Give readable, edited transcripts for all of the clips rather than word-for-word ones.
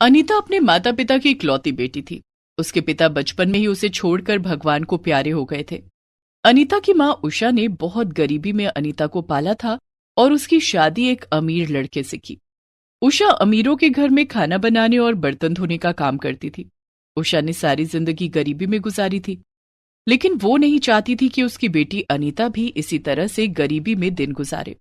अनीता अपने माता पिता की इकलौती बेटी थी। उसके पिता बचपन में ही उसे छोड़कर भगवान को प्यारे हो गए थे। अनीता की माँ उषा ने बहुत गरीबी में अनीता को पाला था और उसकी शादी एक अमीर लड़के से की। उषा अमीरों के घर में खाना बनाने और बर्तन धोने का काम करती थी। उषा ने सारी जिंदगी गरीबी में गुजारी थी, लेकिन वो नहीं चाहती थी कि उसकी बेटी अनीता भी इसी तरह से गरीबी में दिन गुजारे।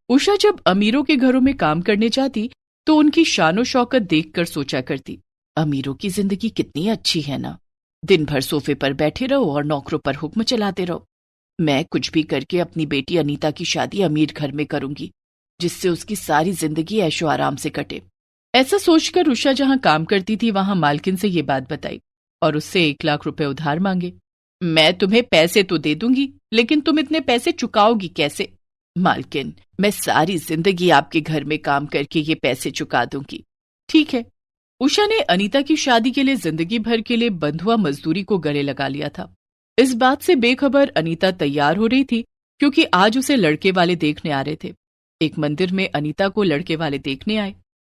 उषा जब अमीरों के घरों में काम करने जाती तो उनकी शानो शौकत देखकर सोचा करती, अमीरों की जिंदगी कितनी अच्छी है ना, दिन भर सोफे पर बैठे रहो और नौकरों पर हुक्म चलाते रहो। मैं कुछ भी करके अपनी बेटी अनीता की शादी अमीर घर में करूंगी, जिससे उसकी सारी जिंदगी ऐशो आराम से कटे। ऐसा सोचकर उषा जहां काम करती थी वहां मालकिन से ये बात बताई और उससे 1 लाख रुपए उधार मांगे। मैं तुम्हें पैसे तो दे दूंगी, लेकिन तुम इतने पैसे चुकाओगी कैसे? मालकिन, मैं सारी जिंदगी आपके घर में काम करके ये पैसे चुका दूंगी। ठीक है। उषा ने अनीता की शादी के लिए जिंदगी भर के लिए बंधुआ मजदूरी को गले लगा लिया था। इस बात से बेखबर अनीता तैयार हो रही थी, क्योंकि आज उसे लड़के वाले देखने आ रहे थे। एक मंदिर में अनीता को लड़के वाले देखने आए।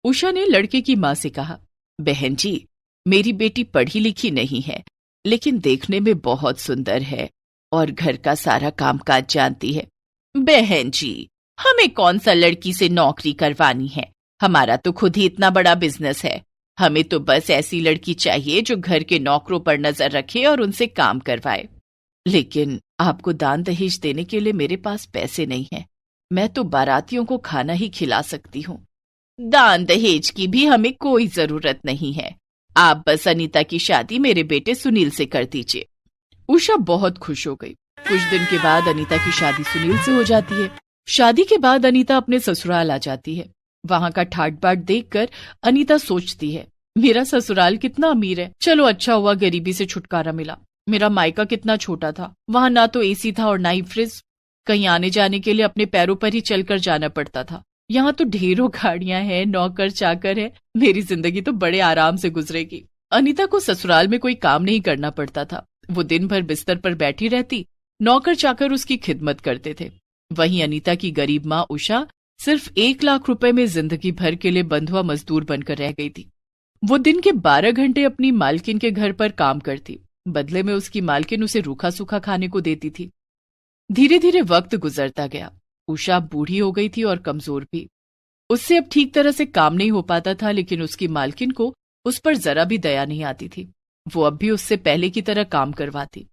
उषा ने लड़के की माँ से कहा, बहन जी, मेरी बेटी पढ़ी लिखी नहीं है, लेकिन देखने में बहुत सुंदर है और घर का सारा कामकाज जानती है। बहन जी, हमें कौन सा लड़की से नौकरी करवानी है, हमारा तो खुद ही इतना बड़ा बिजनेस है। हमें तो बस ऐसी लड़की चाहिए जो घर के नौकरों पर नजर रखे और उनसे काम करवाए। लेकिन आपको दान दहेज देने के लिए मेरे पास पैसे नहीं है। मैं तो बारातियों को खाना ही खिला सकती हूँ। दान दहेज की भी हमें कोई जरूरत नहीं है। आप बस अनीता की शादी मेरे बेटे सुनील से कर दीजिए। उषा बहुत खुश हो गई। कुछ दिन के बाद अनीता की शादी सुनील से हो जाती है। शादी के बाद अनीता अपने ससुराल आ जाती है। वहां का ठाट बाट देखकर अनीता सोचती है, मेरा ससुराल कितना अमीर है। चलो अच्छा हुआ गरीबी से छुटकारा मिला। मेरा मायका कितना छोटा था, वहां ना तो एसी था और ना ही फ्रिज। कहीं आने जाने के लिए अपने पैरों पर ही चलकर जाना पड़ता था। यहाँ तो ढेरों गाड़ियां हैं, नौकर चाकर है। मेरी जिंदगी तो बड़े आराम से गुजरेगी। अनीता को ससुराल में कोई काम नहीं करना पड़ता था। वो दिन भर बिस्तर पर बैठी रहती, नौकर चाकर उसकी खिदमत करते थे। वहीं अनीता की गरीब माँ उषा सिर्फ 1 लाख रुपए में जिंदगी भर के लिए बंधुआ मजदूर बनकर रह गई थी। वो दिन के 12 घंटे अपनी मालकिन के घर पर काम करती। बदले में उसकी मालकिन उसे रूखा सूखा खाने को देती थी। धीरे धीरे वक्त गुजरता गया। उषा बूढ़ी हो गई थी और कमजोर भी। उससे अब ठीक तरह से काम नहीं हो पाता था, लेकिन उसकी मालकिन को उस पर जरा भी दया नहीं आती थी। वो अब भी उससे पहले की तरह काम करवाती।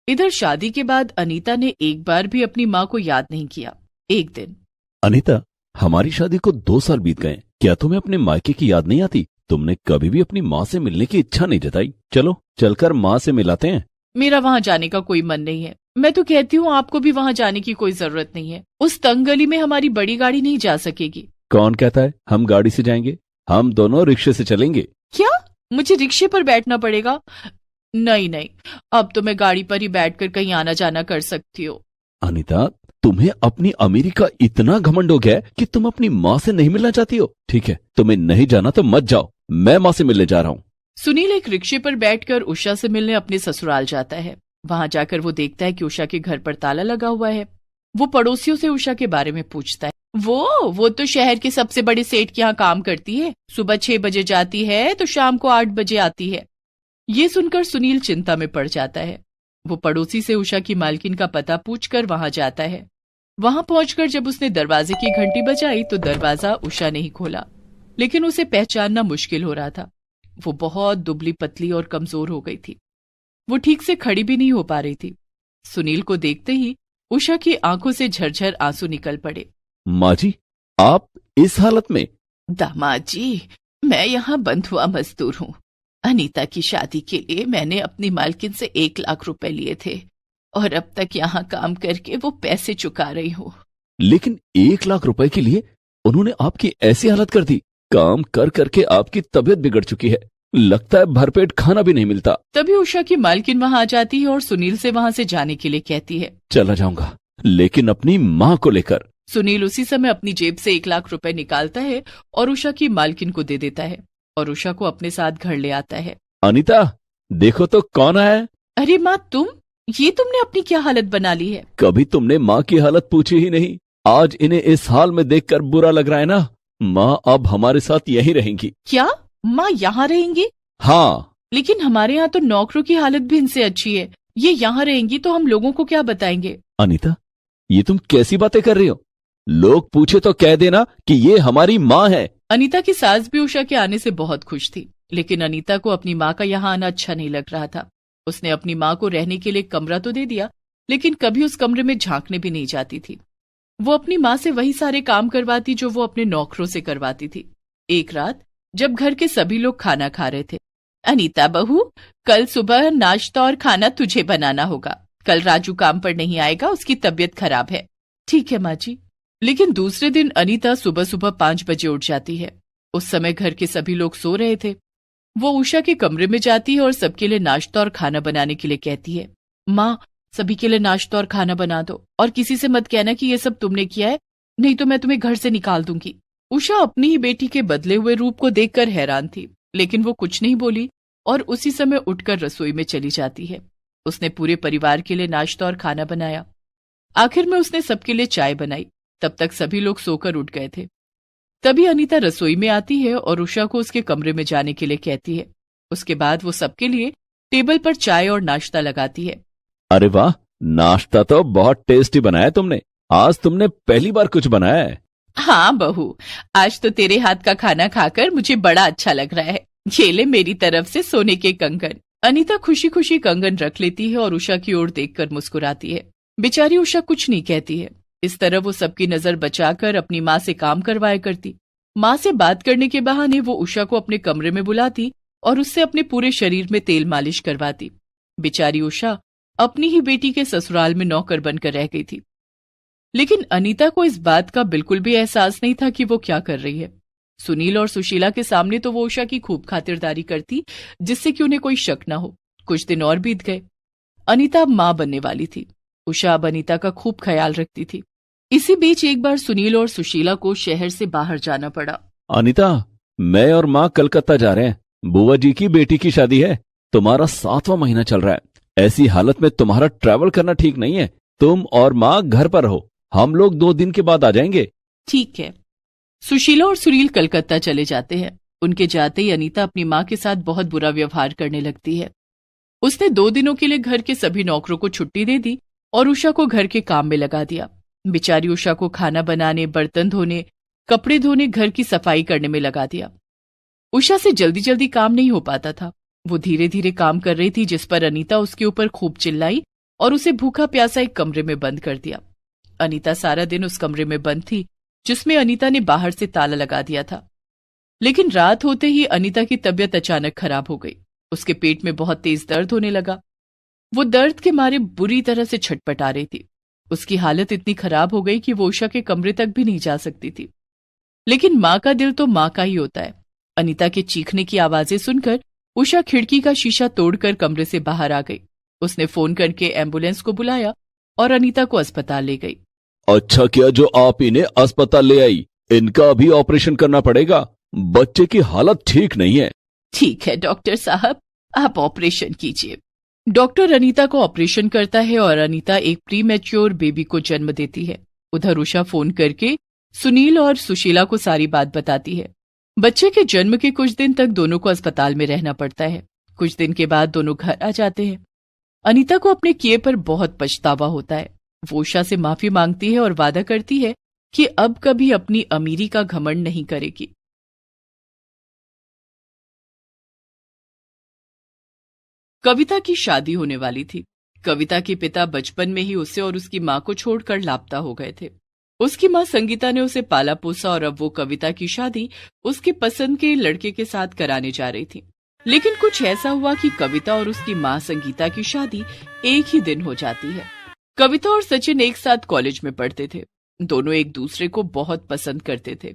इधर शादी के बाद अनीता ने एक बार भी अपनी माँ को याद नहीं किया। एक दिन, अनीता, हमारी शादी को 2 साल बीत गए, क्या तुम्हें अपने मायके की याद नहीं आती? तुमने कभी भी अपनी माँ से मिलने की इच्छा नहीं जताई। चलो चलकर माँ से मिलाते हैं। मेरा वहां जाने का कोई मन नहीं है। मैं तो कहती हूँ आपको भी वहां जाने की कोई जरूरत नहीं है। उस तंग गली में हमारी बड़ी गाड़ी नहीं जा सकेगी। कौन कहता है हम गाड़ी से जाएंगे? हम दोनों रिक्शे से चलेंगे। क्या मुझे रिक्शे पर बैठना पड़ेगा? नहीं नहीं, अब तो मैं गाड़ी पर ही बैठकर कहीं आना जाना कर सकती हूँ। अनीता, तुम्हें अपनी अमीरी का इतना घमंड हो गया है कि तुम अपनी माँ से नहीं मिलना चाहती हो। ठीक है, तुम्हें नहीं जाना तो मत जाओ, मैं माँ से मिलने जा रहा हूँ। सुनील एक रिक्शे पर बैठकर उषा से मिलने अपने ससुराल जाता है। वहां जाकर वो देखता है कि उषा के घर पर ताला लगा हुआ है। वो पड़ोसियों से उषा के बारे में पूछता है। वो तो शहर के सबसे बड़े सेठ के यहाँ काम करती है। सुबह 6 बजे जाती है तो शाम को 8 बजे आती है। ये सुनकर सुनील चिंता में पड़ जाता है। वो पड़ोसी से उषा की मालकिन का पता पूछकर वहां जाता है। वहां पहुंचकर जब उसने दरवाजे की घंटी बजाई तो दरवाजा उषा ने ही खोला, लेकिन उसे पहचानना मुश्किल हो रहा था। वो बहुत दुबली पतली और कमजोर हो गई थी। वो ठीक से खड़ी भी नहीं हो पा रही थी। सुनील को देखते ही उषा की आंखों से झरझर आंसू निकल पड़े। माँ जी, आप इस हालत में? दामाद जी, मैं यहाँ बंधुआ मजदूर हूँ। अनीता की शादी के लिए मैंने अपनी मालकिन से 1 लाख रुपए लिए थे और अब तक यहाँ काम करके वो पैसे चुका रही हूँ। लेकिन 1 लाख रुपए के लिए उन्होंने आपकी ऐसी हालत कर दी? काम कर करके आपकी तबीयत बिगड़ चुकी है, लगता है भरपेट खाना भी नहीं मिलता। तभी उषा की मालकिन वहां आ जाती है और सुनील से वहां से जाने के लिए कहती है। चला जाऊंगा, लेकिन अपनी माँ को लेकर। सुनील उसी समय अपनी जेब से 1 लाख रुपए निकालता है और उषा की मालकिन को दे देता है और उषा को अपने साथ घर ले आता है। अनीता, देखो तो कौन आया है। अरे माँ, तुमने अपनी क्या हालत बना ली है? कभी तुमने माँ की हालत पूछी ही नहीं। आज इन्हें इस हाल में देखकर बुरा लग रहा है ना। माँ अब हमारे साथ यहीं रहेंगी। क्या? माँ यहाँ रहेंगी? हाँ। लेकिन हमारे यहाँ तो नौकरों की हालत भी इनसे अच्छी है। ये यहाँ रहेंगी तो हम लोगों को क्या बताएंगे? अनीता, ये तुम कैसी बातें कर रही हो? लोग पूछे तो कह देना कि ये हमारी माँ है। अनीता की सास भी उषा के आने से बहुत खुश थी, लेकिन अनीता को अपनी माँ का यहाँ आना अच्छा नहीं लग रहा था। उसने अपनी माँ को रहने के लिए कमरा तो दे दिया, लेकिन कभी उस कमरे में झांकने भी नहीं जाती थी। वो अपनी माँ से वही सारे काम करवाती जो वो अपने नौकरों से करवाती थी। एक रात जब घर के सभी लोग खाना खा रहे थे, अनीता बहू, कल सुबह नाश्ता और खाना तुझे बनाना होगा। कल राजू काम पर नहीं आएगा, उसकी तबीयत खराब है। ठीक है माँ जी। लेकिन दूसरे दिन अनीता सुबह सुबह 5 बजे उठ जाती है। उस समय घर के सभी लोग सो रहे थे। वो उषा के कमरे में जाती है और सबके लिए नाश्ता और खाना बनाने के लिए कहती है। माँ, सभी के लिए नाश्ता और खाना बना दो, और किसी से मत कहना कि ये सब तुमने किया है, नहीं तो मैं तुम्हें घर से निकाल दूंगी। उषा अपनी ही बेटी के बदले हुए रूप को देखकर हैरान थी, लेकिन वो कुछ नहीं बोली और उसी समय उठकर रसोई में चली जाती है। उसने पूरे परिवार के लिए नाश्ता और खाना बनाया। आखिर में उसने सबके लिए चाय बनाई। तब तक सभी लोग सोकर उठ गए थे। तभी अनीता रसोई में आती है और उषा को उसके कमरे में जाने के लिए कहती है। उसके बाद वो सबके लिए टेबल पर चाय और नाश्ता लगाती है। अरे वाह, नाश्ता तो बहुत टेस्टी बनाया तुमने। आज तुमने पहली बार कुछ बनाया है। हाँ बहू, आज तो तेरे हाथ का खाना खाकर मुझे बड़ा अच्छा लग रहा है। ये ले मेरी तरफ से सोने के कंगन। अनीता खुशी खुशी कंगन रख लेती है और उषा की ओर देखकर मुस्कुराती है। बेचारी उषा कुछ नहीं कहती है। इस तरह वो सबकी नजर बचाकर अपनी माँ से काम करवाया करती। माँ से बात करने के बहाने वो उषा को अपने कमरे में बुलाती और उससे अपने पूरे शरीर में तेल मालिश करवाती। बेचारी उषा अपनी ही बेटी के ससुराल में नौकर बनकर रह गई थी। लेकिन अनीता को इस बात का बिल्कुल भी एहसास नहीं था कि वो क्या कर रही है। सुनील और सुशीला के सामने तो वो उषा की खूब खातिरदारी करती, जिससे कि उन्हें कोई शक न हो। कुछ दिन और बीत गए। अनीता अब माँ बनने वाली थी। उषा अब अनीता का खूब ख्याल रखती थी। इसी बीच एक बार सुनील और सुशीला को शहर से बाहर जाना पड़ा। अनीता, मैं और माँ कलकत्ता जा रहे हैं। बुआ जी की बेटी की शादी है। तुम्हारा 7वां महीना चल रहा है। ऐसी हालत में तुम्हारा ट्रैवल करना ठीक नहीं है। तुम और माँ घर पर रहो, हम लोग 2 दिन के बाद आ जाएंगे। ठीक है। सुशीला और सुनील कलकत्ता चले जाते हैं। उनके जाते ही अनीता अपनी माँ के साथ बहुत बुरा व्यवहार करने लगती है। उसने 2 दिनों के लिए घर के सभी नौकरों को छुट्टी दे दी और उषा को घर के काम में लगा दिया। बेचारी उषा को खाना बनाने, बर्तन धोने, कपड़े धोने, घर की सफाई करने में लगा दिया। उषा से जल्दी जल्दी काम नहीं हो पाता था। वो धीरे धीरे काम कर रही थी, जिस पर अनीता उसके ऊपर खूब चिल्लाई और उसे भूखा प्यासा एक कमरे में बंद कर दिया। अनीता सारा दिन उस कमरे में बंद थी, जिसमें अनीता ने बाहर से ताला लगा दिया था। लेकिन रात होते ही अनीता की तबीयत अचानक खराब हो गई। उसके पेट में बहुत तेज दर्द होने लगा। वो दर्द के मारे बुरी तरह से छटपटा रही थी। उसकी हालत इतनी खराब हो गई कि वो उषा के कमरे तक भी नहीं जा सकती थी। लेकिन माँ का दिल तो माँ का ही होता है। अनीता के चीखने की आवाजें सुनकर उषा खिड़की का शीशा तोड़कर कमरे से बाहर आ गई। उसने फोन करके एम्बुलेंस को बुलाया और अनीता को अस्पताल ले गई। अच्छा किया जो आप इन्हें अस्पताल ले आई। इनका अभी ऑपरेशन करना पड़ेगा। बच्चे की हालत ठीक नहीं है। ठीक है डॉक्टर साहब, आप ऑपरेशन कीजिए। डॉक्टर अनीता को ऑपरेशन करता है और अनीता एक प्रीमैच्योर बेबी को जन्म देती है। उधर उषा फोन करके सुनील और सुशीला को सारी बात बताती है। बच्चे के जन्म के कुछ दिन तक दोनों को अस्पताल में रहना पड़ता है। कुछ दिन के बाद दोनों घर आ जाते हैं। अनीता को अपने किए पर बहुत पछतावा होता है। वो उषा से माफी मांगती है और वादा करती है कि अब कभी अपनी अमीरी का घमंड नहीं करेगी। कविता की शादी होने वाली थी। कविता के पिता बचपन में ही उसे और उसकी माँ को छोड़कर लापता हो गए थे। उसकी माँ संगीता ने उसे पाला पोसा और अब वो कविता की शादी उसके पसंद के लड़के के साथ कराने जा रही थी। लेकिन कुछ ऐसा हुआ कि कविता और उसकी माँ संगीता की शादी एक ही दिन हो जाती है। कविता और सचिन एक साथ कॉलेज में पढ़ते थे। दोनों एक दूसरे को बहुत पसंद करते थे।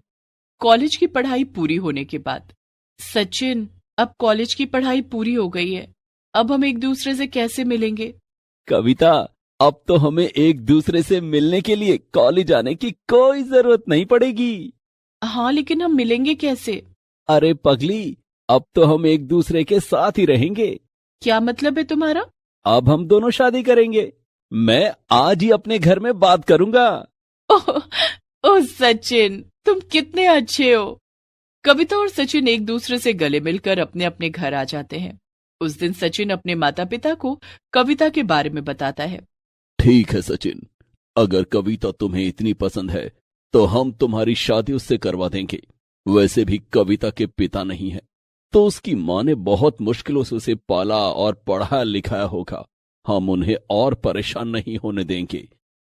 कॉलेज की पढ़ाई पूरी होने के बाद, सचिन, अब कॉलेज की पढ़ाई पूरी हो गई है, अब हम एक दूसरे से कैसे मिलेंगे? कविता, अब तो हमें एक दूसरे से मिलने के लिए कॉलेज आने की कोई जरूरत नहीं पड़ेगी। हाँ, लेकिन हम मिलेंगे कैसे? अरे पगली, अब तो हम एक दूसरे के साथ ही रहेंगे। क्या मतलब है तुम्हारा? अब हम दोनों शादी करेंगे। मैं आज ही अपने घर में बात करूंगा। ओह सचिन, तुम कितने अच्छे हो। कविता और सचिन एक दूसरे से गले मिलकर अपने अपने घर आ जाते हैं। उस दिन सचिन अपने माता पिता को कविता के बारे में बताता है। ठीक है सचिन, अगर कविता तुम्हें इतनी पसंद है तो हम तुम्हारी शादी उससे करवा देंगे। वैसे भी कविता के पिता नहीं है, तो उसकी माँ ने बहुत मुश्किलों से उसे पाला और पढ़ाया लिखाया होगा। हम उन्हें और परेशान नहीं होने देंगे।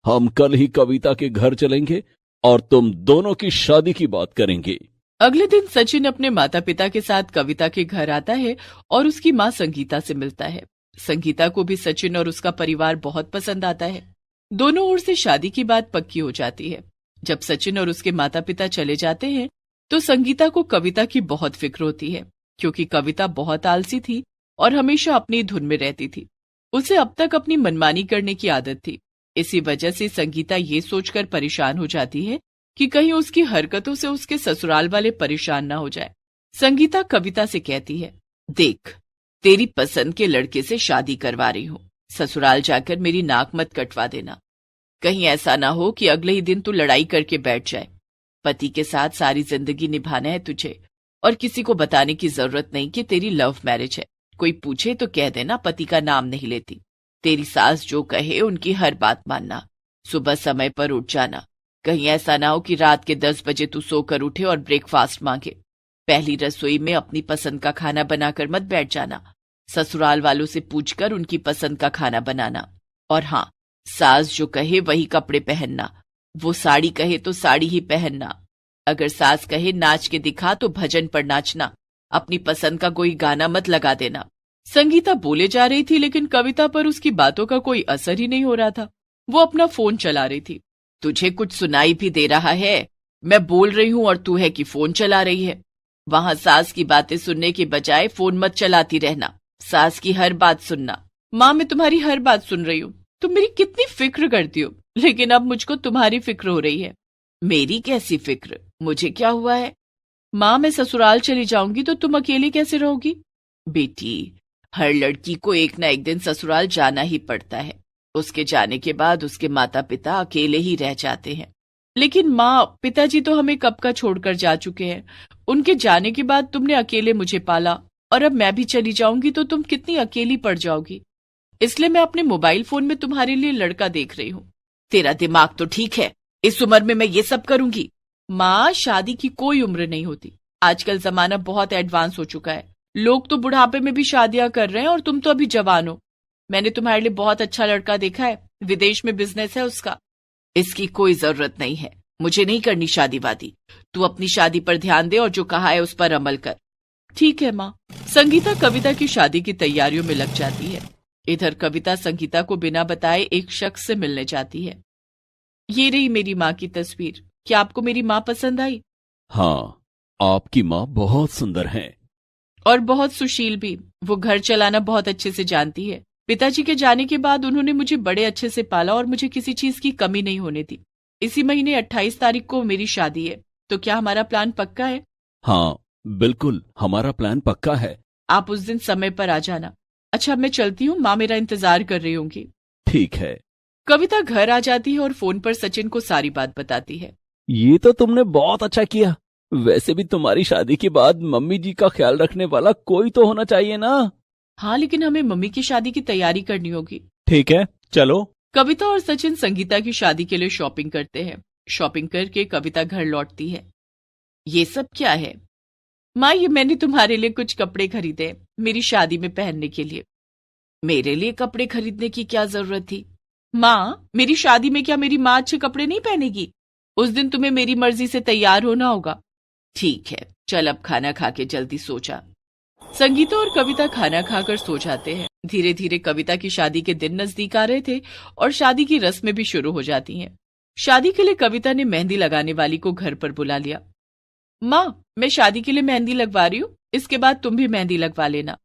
हम कल ही कविता के घर चलेंगे और तुम दोनों की शादी की बात करेंगे। अगले दिन सचिन अपने माता पिता के साथ कविता के घर आता है और उसकी माँ संगीता से मिलता है। संगीता को भी सचिन और उसका परिवार बहुत पसंद आता है। दोनों ओर से शादी की बात पक्की हो जाती है। जब सचिन और उसके माता पिता चले जाते हैं तो संगीता को कविता की बहुत फिक्र होती है, क्योंकि कविता बहुत आलसी थी और हमेशा अपनी धुन में रहती थी। उसे अब तक अपनी मनमानी करने की आदत थी। इसी वजह से संगीता ये सोचकर परेशान हो जाती है कि कहीं उसकी हरकतों से उसके ससुराल वाले परेशान ना हो जाए। संगीता कविता से कहती है, देख, तेरी पसंद के लड़के से शादी करवा रही हूँ। ससुराल जाकर मेरी नाक मत कटवा देना। कहीं ऐसा ना हो कि अगले ही दिन तू लड़ाई करके बैठ जाए। पति के साथ सारी जिंदगी निभाना है तुझे, और किसी को बताने की जरूरत नहीं कि तेरी लव मैरिज है। कोई पूछे तो कह देना पति का नाम नहीं लेती। तेरी सास जो कहे उनकी हर बात मानना। सुबह समय पर उठ जाना। कहीं ऐसा ना हो कि रात के 10 बजे तू सोकर उठे और ब्रेकफास्ट मांगे। पहली रसोई में अपनी पसंद का खाना बनाकर मत बैठ जाना। ससुराल वालों से पूछकर उनकी पसंद का खाना बनाना। और हाँ, सास जो कहे वही कपड़े पहनना। वो साड़ी कहे तो साड़ी ही पहनना। अगर सास कहे नाच के दिखा तो भजन पर नाचना। अपनी पसंद का कोई गाना मत लगा देना। संगीता बोले जा रही थी, लेकिन कविता पर उसकी बातों का कोई असर ही नहीं हो रहा था। वो अपना फोन चला रही थी। तुझे कुछ सुनाई भी दे रहा है? मैं बोल रही हूँ और तू है कि फोन चला रही है। वहां सास की बातें सुनने के बजाय फोन मत चलाती रहना। सास की हर बात सुनना। माँ, मैं तुम्हारी हर बात सुन रही हूँ। तुम मेरी कितनी फिक्र करती हो, लेकिन अब मुझको तुम्हारी फिक्र हो रही है। मेरी कैसी फिक्र? मुझे क्या हुआ है? माँ, मैं ससुराल चली जाऊंगी तो तुम अकेली कैसे रहोगी? बेटी, हर लड़की को एक ना एक दिन ससुराल जाना ही पड़ता है। उसके जाने के बाद उसके माता पिता अकेले ही रह जाते हैं। लेकिन माँ, पिताजी तो हमें कब का छोड़कर जा चुके हैं। उनके जाने के बाद तुमने अकेले मुझे पाला, और अब मैं भी चली जाऊंगी तो तुम कितनी अकेली पड़ जाओगी। इसलिए मैं अपने मोबाइल फोन में तुम्हारे लिए लड़का देख रही हूँ। तेरा दिमाग तो ठीक है, इस उम्र में मैं ये सब करूंगी? माँ, शादी की कोई उम्र नहीं होती। आजकल जमाना बहुत एडवांस हो चुका है। लोग तो बुढ़ापे में भी शादियां कर रहे हैं और तुम तो अभी जवान हो। मैंने तुम्हारे लिए बहुत अच्छा लड़का देखा है, विदेश में बिजनेस है उसका। इसकी कोई जरूरत नहीं है। मुझे नहीं करनी शादी वादी। तू अपनी शादी पर ध्यान दे और जो कहा है उस पर अमल कर। ठीक है माँ। संगीता कविता की शादी की तैयारियों में लग जाती है। इधर कविता संगीता को बिना बताए एक शख्स से मिलने जाती है। ये रही मेरी माँ की तस्वीर। क्या आपको मेरी माँ पसंद आई? हाँ, आपकी माँ बहुत सुंदर है और बहुत सुशील भी। वो घर चलाना बहुत अच्छे से जानती है। पिताजी के जाने के बाद उन्होंने मुझे बड़े अच्छे से पाला और मुझे किसी चीज की कमी नहीं होने दी। इसी महीने 28 तारीख को मेरी शादी है। तो क्या हमारा प्लान पक्का है? हाँ बिल्कुल, हमारा प्लान पक्का है। आप उस दिन समय पर आ जाना। अच्छा, मैं चलती हूँ, माँ मेरा इंतजार कर रही होंगी। ठीक है। कविता घर आ जाती है और फोन पर सचिन को सारी बात बताती है। ये तो तुमने बहुत अच्छा किया। वैसे भी तुम्हारी शादी के बाद मम्मी जी का ख्याल रखने वाला कोई तो होना चाहिए ना। हाँ, लेकिन हमें मम्मी की शादी की तैयारी करनी होगी। ठीक है, चलो। कविता और सचिन संगीता की शादी के लिए शॉपिंग करते हैं। शॉपिंग करके कविता घर लौटती है। ये सब क्या है? माँ, ये मैंने तुम्हारे लिए कुछ कपड़े खरीदे मेरी शादी में पहनने के लिए। मेरे लिए कपड़े खरीदने की क्या जरूरत थी? माँ, मेरी शादी में क्या मेरी माँ अच्छे कपड़े नहीं पहनेगी? उस दिन तुम्हें मेरी मर्जी से तैयार होना होगा। ठीक है, चल अब खाना खा के जल्दी सो जा। संगीता और कविता खाना खाकर सो जाते हैं। धीरे धीरे कविता की शादी के दिन नजदीक आ रहे थे और शादी की रस्में भी शुरू हो जाती हैं। शादी के लिए कविता ने मेहंदी लगाने वाली को घर पर बुला लिया। माँ, मैं शादी के लिए मेहंदी लगवा रही हूँ, इसके बाद तुम भी मेहंदी लगवा लेना।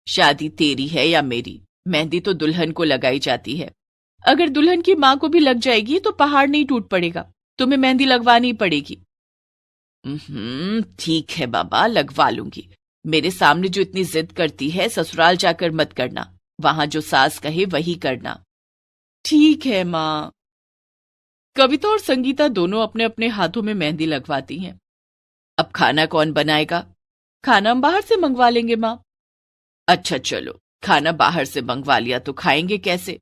शादी तेरी है या मेरी? मेहंदी तो दुल्हन को लगाई जाती है। अगर दुल्हन की माँ को भी लग जाएगी तो पहाड़ नहीं टूट पड़ेगा। तुम्हें मेहंदी लगवानी पड़ेगी। ठीक है बाबा, लगवा लूंगी। मेरे सामने जो इतनी जिद करती है, ससुराल जाकर मत करना। वहां जो सास कहे वही करना। ठीक है माँ। कविता और संगीता दोनों अपने अपने हाथों में मेहंदी लगवाती हैं। अब खाना कौन बनाएगा? खाना हम बाहर से मंगवा लेंगे माँ। अच्छा चलो, खाना बाहर से मंगवा लिया तो खाएंगे कैसे?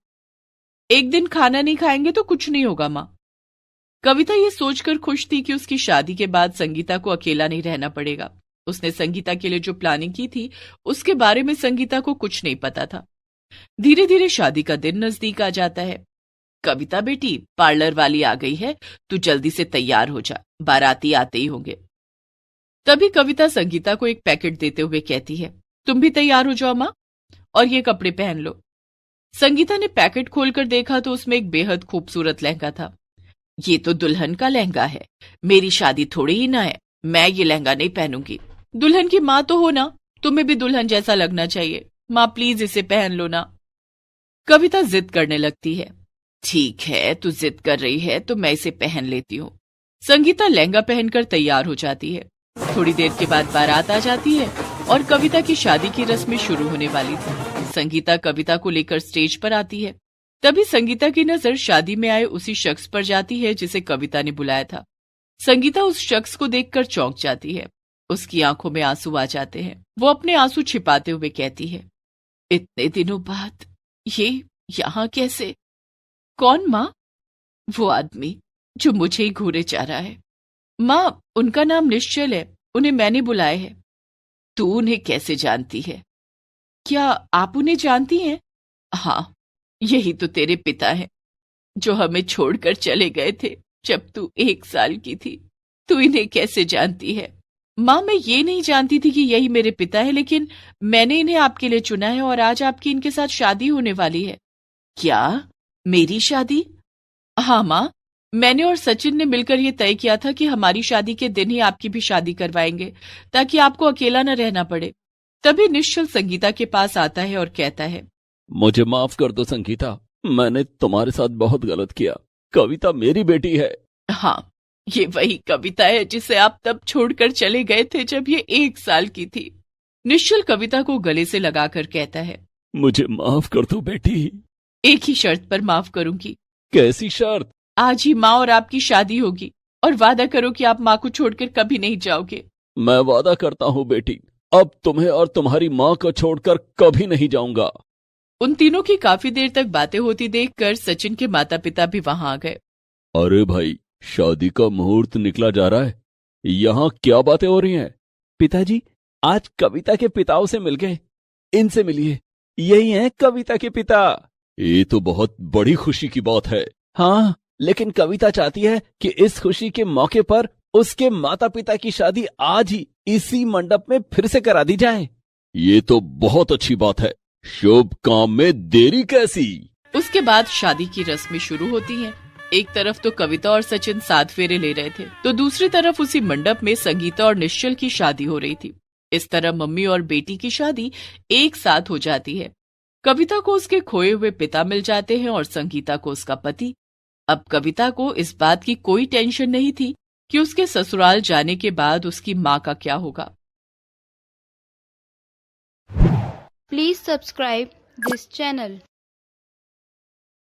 एक दिन खाना नहीं खाएंगे तो कुछ नहीं होगा माँ। कविता ये सोचकर खुश थी कि उसकी शादी के बाद संगीता को अकेला नहीं रहना पड़ेगा। उसने संगीता के लिए जो प्लानिंग की थी उसके बारे में संगीता को कुछ नहीं पता था। धीरे धीरे शादी का दिन नजदीक आ जाता है। कविता बेटी, पार्लर वाली आ गई है, तू जल्दी से तैयार हो जा, बाराती आते ही होंगे। तभी कविता संगीता को एक पैकेट देते हुए कहती है, तुम भी तैयार हो जाओ माँ, और ये कपड़े पहन लो। संगीता ने पैकेट खोलकर देखा तो उसमें एक बेहद खूबसूरत लहंगा था। ये तो दुल्हन का लहंगा है, मेरी शादी थोड़ी ही ना है, मैं ये लहंगा नहीं पहनूंगी। दुल्हन की माँ तो हो ना, तुम्हें भी दुल्हन जैसा लगना चाहिए। माँ प्लीज इसे पहन लो ना। कविता जिद करने लगती है। ठीक है, तू जिद कर रही है तो मैं इसे पहन लेती हूँ। संगीता लहंगा पहनकर तैयार हो जाती है। थोड़ी देर के बाद बारात आ जाती है और कविता की शादी की रस्में शुरू होने वाली थी। संगीता कविता को लेकर स्टेज पर आती है। तभी संगीता की नजर शादी में आए उसी शख्स पर जाती है जिसे कविता ने बुलाया था। संगीता उस शख्स को देखकर चौंक जाती है। उसकी आंखों में आंसू आ जाते हैं। वो अपने आंसू छिपाते हुए कहती है, इतने दिनों बाद ये यहाँ कैसे? कौन माँ? वो आदमी जो मुझे ही घूरे जा रहा है। माँ, उनका नाम निश्चल है, उन्हें मैंने बुलाया है। तू उन्हें कैसे जानती है? क्या आप उन्हें जानती हैं? हाँ, यही तो तेरे पिता हैं, जो हमें छोड़कर चले गए थे जब तू 1 साल की थी। तू इन्हें कैसे जानती है? माँ, मैं ये नहीं जानती थी कि यही मेरे पिता है, लेकिन मैंने इन्हें आपके लिए चुना है और आज आपकी इनके साथ शादी होने वाली है। क्या? मेरी शादी? हाँ माँ, मैंने और सचिन ने मिलकर ये तय किया था कि हमारी शादी के दिन ही आपकी भी शादी करवाएंगे, ताकि आपको अकेला न रहना पड़े। तभी निश्चल संगीता के पास आता है और कहता है, मुझे माफ कर दो संगीता, मैंने तुम्हारे साथ बहुत गलत किया। कविता मेरी बेटी है। हाँ, ये वही कविता है जिसे आप तब छोड़कर चले गए थे जब ये 1 साल की थी। निश्चल कविता को गले से लगाकर कहता है, मुझे माफ कर दो बेटी। एक ही शर्त पर माफ करूंगी। कैसी शर्त? आज ही माँ और आपकी शादी होगी, और वादा करो कि आप माँ को छोड़कर कभी नहीं जाओगे। मैं वादा करता हूँ बेटी, अब तुम्हें और तुम्हारी माँ को छोड़कर कभी नहीं जाऊंगा। उन तीनों की काफी देर तक बातें होती देखकर सचिन के माता पिता भी वहां आ गए। अरे भाई, शादी का मुहूर्त निकला जा रहा है, यहाँ क्या बातें हो रही हैं? पिताजी, आज कविता के पिताओं से मिल गए, इनसे मिलिए, यही हैं कविता के पिता। ये तो बहुत बड़ी खुशी की बात है। हाँ, लेकिन कविता चाहती है कि इस खुशी के मौके पर उसके माता पिता की शादी आज ही इसी मंडप में फिर से करा दी जाए। ये तो बहुत अच्छी बात है, शुभ काम में देरी कैसी। उसके बाद शादी की रस्में शुरू होती हैं। एक तरफ तो कविता और सचिन 7 फेरे ले रहे थे, तो दूसरी तरफ उसी मंडप में संगीता और निश्चल की शादी हो रही थी। इस तरह मम्मी और बेटी की शादी एक साथ हो जाती है। कविता को उसके खोए हुए पिता मिल जाते हैं और संगीता को उसका पति। अब कविता को इस बात की कोई टेंशन नहीं थी कि उसके ससुराल जाने के बाद उसकी माँ का क्या होगा। Please subscribe this channel.